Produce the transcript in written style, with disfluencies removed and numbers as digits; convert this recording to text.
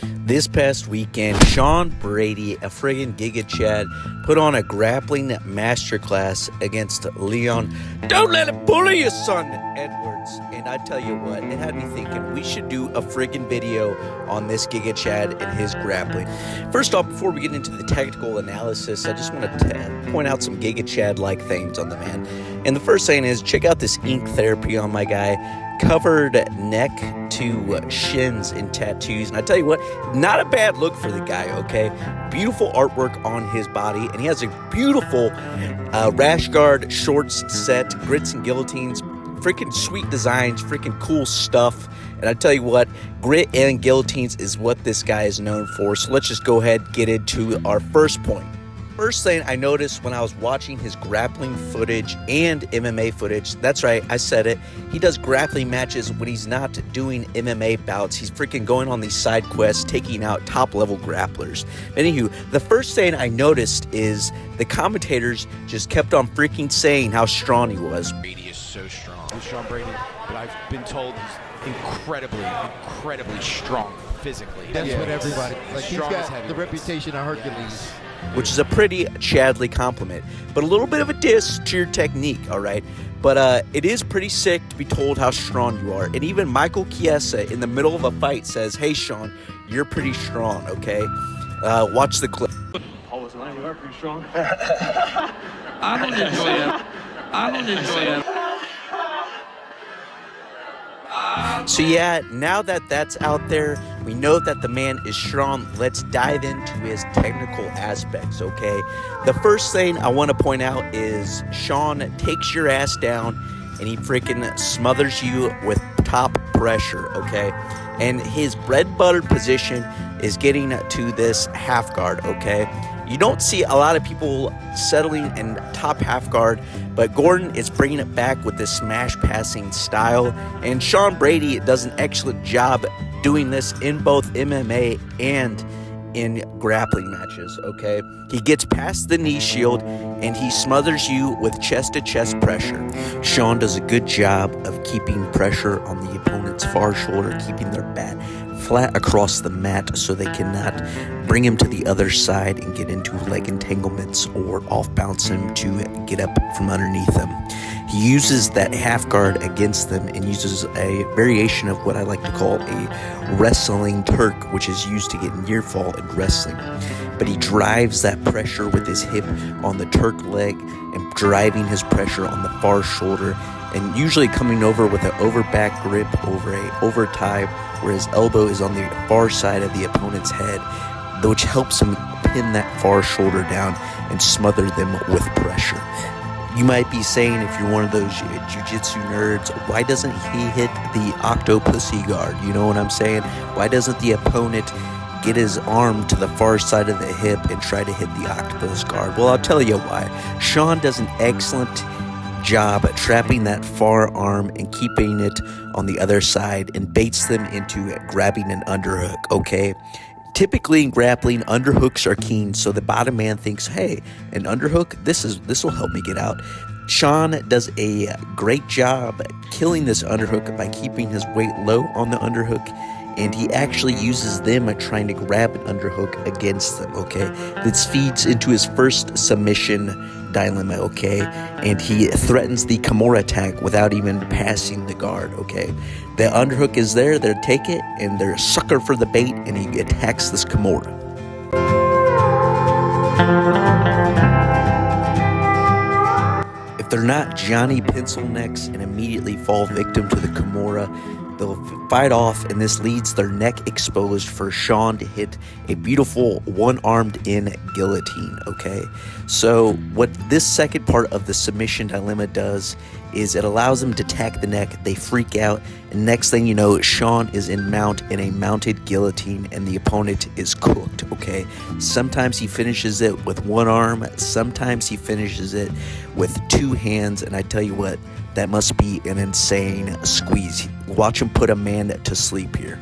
This past weekend, Sean Brady, a friggin' Gigachad, put on a grappling masterclass against Leon. Don't let him bully you, son, Edwards. And I tell you what, it had me thinking we should do a friggin' video on this Gigachad and his grappling. First off, before we get into the technical analysis, I just want to point out some Gigachad-like things on the man. And the first thing is, check out this ink therapy on my guy. Covered neck to shins in tattoos. And I tell you what, not a bad look for the guy, okay? Beautiful artwork on his body. And he has a beautiful rash guard shorts set, grits and guillotines. Freaking sweet designs, freaking cool stuff. And I tell you what, grit and guillotines is what this guy is known for. So let's just go ahead and get into our first point. First thing I noticed when I was watching his grappling footage and MMA footage, that's right, I said it, he does grappling matches when he's not doing MMA bouts. He's freaking going on these side quests, taking out top-level grapplers. Anywho, the first thing I noticed is the commentators just kept on freaking saying how strong he was. Brady is so strong. He's Sean Brady, but I've been told he's incredibly strong physically. That's what everybody, like, he's got the reputation of Hercules. Which is a pretty Chadley compliment, but a little bit of a diss to your technique, all right? But it is pretty sick to be told how strong you are. And even Michael Chiesa in the middle of a fight says, hey, Sean, you're pretty strong, okay? Watch the clip. Paul was lying, you are pretty strong. I don't enjoy that. I don't enjoy that. So yeah, now that that's out there, we know that the man is strong. Let's dive into his technical aspects, okay? The first thing I want to point out is Sean takes your ass down and he freaking smothers you with top pressure, okay? And his bread and butter position is getting to this half guard, okay? You don't see a lot of people settling in top half guard, but Gordon is bringing it back with this smash passing style. And Sean Brady does an excellent job doing this in both MMA and in grappling matches, okay? He gets past the knee shield and he smothers you with chest-to-chest pressure. Sean does a good job of keeping pressure on the opponent's far shoulder, keeping their bat flat across the mat so they cannot bring him to the other side and get into leg entanglements or off-bounce him to get up from underneath him. He uses that half guard against them and uses a variation of what I like to call a wrestling Turk, which is used to get near fall in wrestling. But he drives that pressure with his hip on the Turk leg and driving his pressure on the far shoulder, and usually coming over with an over back grip over a over tie where his elbow is on the far side of the opponent's head, which helps him pin that far shoulder down and smother them with pressure. You might be saying, if you're one of those Jiu-Jitsu nerds, why doesn't he hit the octopussy guard? You know what I'm saying? Why doesn't the opponent get his arm to the far side of the hip and try to hit the octopus guard? Well, I'll tell you why. Sean does an excellent job at trapping that far arm and keeping it on the other side and baits them into grabbing an underhook, okay? Typically in grappling, underhooks are keen, so the bottom man thinks, hey, an underhook, this will help me get out. Sean does a great job killing this underhook by keeping his weight low on the underhook, and he actually uses them at trying to grab an underhook against them, okay? This feeds into his first submission dilemma, okay? And he threatens the kimura attack without even passing the guard, okay? The underhook is there, they take it, and they're a sucker for the bait, and he attacks this kimura. If they're not Johnny Pencil necks and immediately fall victim to the kimura, they'll fight off, and this leads their neck exposed for Sean to hit a beautiful one-armed in guillotine, okay? So what this second part of the submission dilemma does is it allows them to attack the neck, they freak out, and next thing you know, Sean is in a mounted guillotine, and the opponent is cooked, okay? Sometimes he finishes it with one arm, sometimes he finishes it with two hands, and I tell you what, that must be an insane squeeze. Watch him put a man to sleep here.